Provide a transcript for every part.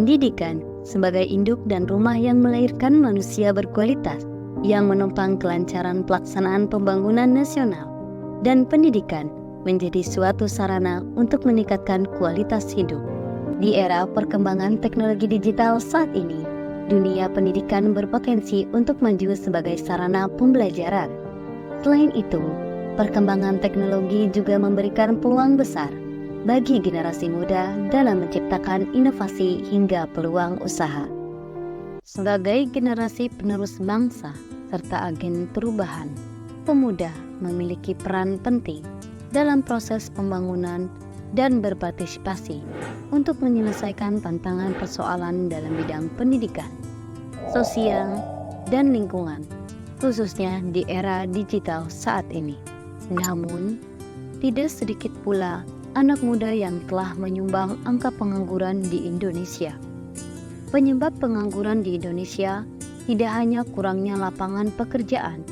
Pendidikan sebagai induk dan rumah yang melahirkan manusia berkualitas, yang menopang kelancaran pelaksanaan pembangunan nasional, dan pendidikan menjadi suatu sarana untuk meningkatkan kualitas hidup. Di era perkembangan teknologi digital saat ini, dunia pendidikan berpotensi untuk maju sebagai sarana pembelajaran. Selain itu, perkembangan teknologi juga memberikan peluang besar bagi generasi muda dalam menciptakan inovasi hingga peluang usaha. Sebagai generasi penerus bangsa serta agen perubahan, pemuda memiliki peran penting dalam proses pembangunan dan berpartisipasi untuk menyelesaikan tantangan persoalan dalam bidang pendidikan, sosial, dan lingkungan, khususnya di era digital saat ini. Namun, tidak sedikit pula anak muda yang telah menyumbang angka pengangguran di Indonesia. Penyebab pengangguran di Indonesia tidak hanya kurangnya lapangan pekerjaan,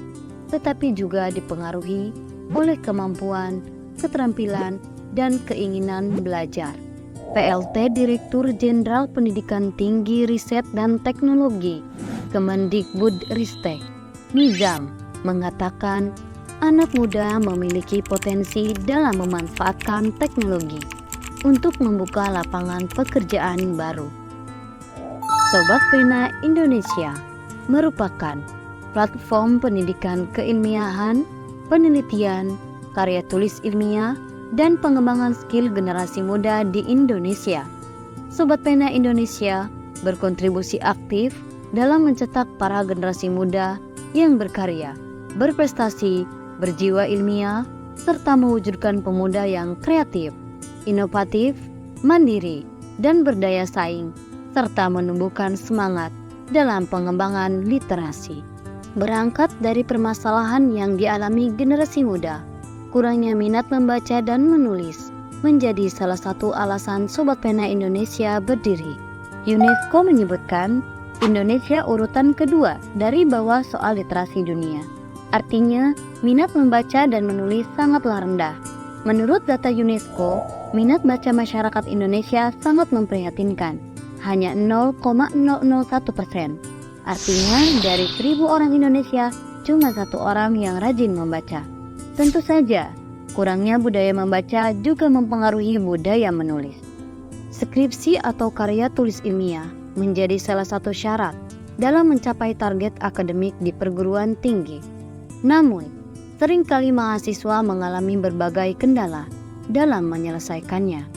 tetapi juga dipengaruhi oleh kemampuan, keterampilan, dan keinginan belajar. PLT Direktur Jenderal Pendidikan Tinggi Riset dan Teknologi Kemendikbudristek, Nizam, mengatakan anak muda memiliki potensi dalam memanfaatkan teknologi untuk membuka lapangan pekerjaan baru. Sobat Pena Indonesia merupakan platform pendidikan keilmiahan, penelitian, karya tulis ilmiah, dan pengembangan skill generasi muda di Indonesia. Sobat Pena Indonesia berkontribusi aktif dalam mencetak para generasi muda yang berkarya, berprestasi, berjiwa ilmiah, serta mewujudkan pemuda yang kreatif, inovatif, mandiri, dan berdaya saing, serta menumbuhkan semangat dalam pengembangan literasi. Berangkat dari permasalahan yang dialami generasi muda, kurangnya minat membaca dan menulis menjadi salah satu alasan Sobat Pena Indonesia berdiri. UNESCO menyebutkan Indonesia urutan kedua dari bawah soal literasi dunia. Artinya, minat membaca dan menulis sangatlah rendah. Menurut data UNESCO, minat baca masyarakat Indonesia sangat memprihatinkan, hanya 0,001%. Artinya, dari 1.000 orang Indonesia, cuma 1 orang yang rajin membaca. Tentu saja, kurangnya budaya membaca juga mempengaruhi budaya menulis. Skripsi atau karya tulis ilmiah menjadi salah satu syarat dalam mencapai target akademik di perguruan tinggi. Namun, seringkali mahasiswa mengalami berbagai kendala dalam menyelesaikannya.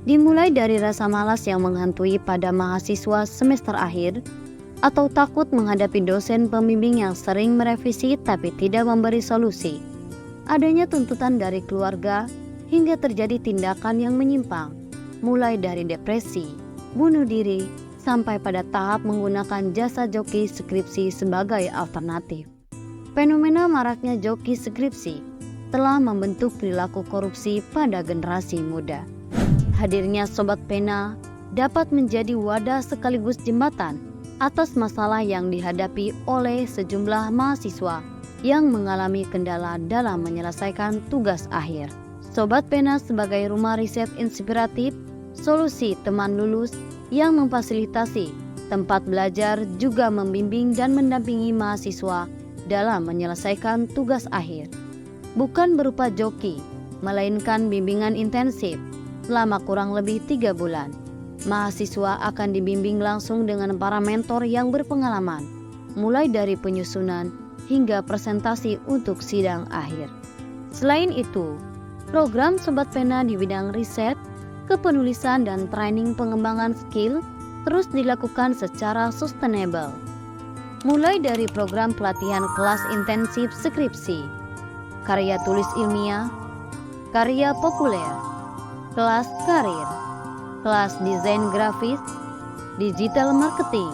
Dimulai dari rasa malas yang menghantui pada mahasiswa semester akhir, atau takut menghadapi dosen pembimbing yang sering merevisi tapi tidak memberi solusi. Adanya tuntutan dari keluarga hingga terjadi tindakan yang menyimpang, mulai dari depresi, bunuh diri, sampai pada tahap menggunakan jasa joki skripsi sebagai alternatif. Fenomena maraknya joki skripsi telah membentuk perilaku korupsi pada generasi muda. Hadirnya Sobat Pena dapat menjadi wadah sekaligus jembatan atas masalah yang dihadapi oleh sejumlah mahasiswa yang mengalami kendala dalam menyelesaikan tugas akhir. Sobat Pena sebagai rumah riset inspiratif, solusi teman lulus yang memfasilitasi tempat belajar, juga membimbing dan mendampingi mahasiswa dalam menyelesaikan tugas akhir. Bukan berupa joki, melainkan bimbingan intensif selama kurang lebih 3 bulan. Mahasiswa akan dibimbing langsung dengan para mentor yang berpengalaman, mulai dari penyusunan hingga presentasi untuk sidang akhir. Selain itu, program Sobat Pena di bidang riset, kepenulisan, dan training pengembangan skill terus dilakukan secara sustainable. Mulai dari program pelatihan kelas intensif skripsi, karya tulis ilmiah, karya populer, kelas karir, kelas desain grafis, digital marketing,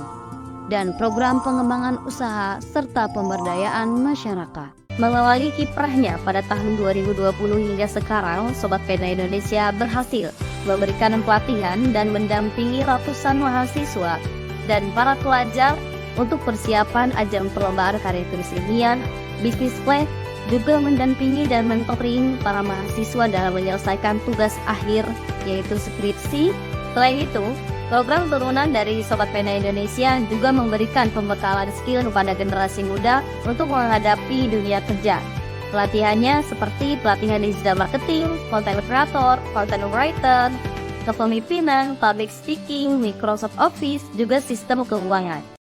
dan program pengembangan usaha serta pemberdayaan masyarakat. Mengawali kiprahnya pada tahun 2020 hingga sekarang, Sobat Pena Indonesia berhasil memberikan pelatihan dan mendampingi ratusan mahasiswa dan para pelajar untuk persiapan ajang perlombaan karya tulis ilmiah, bisnis plan, juga mendampingi dan mentoring para mahasiswa dalam menyelesaikan tugas akhir yaitu skripsi. Selain itu, Program turunan dari Sobat Pena Indonesia juga memberikan pembekalan skill kepada generasi muda untuk menghadapi dunia kerja. Pelatihannya seperti pelatihan digital marketing, content creator, content writer, kepemimpinan, public speaking, Microsoft Office, juga sistem keuangan.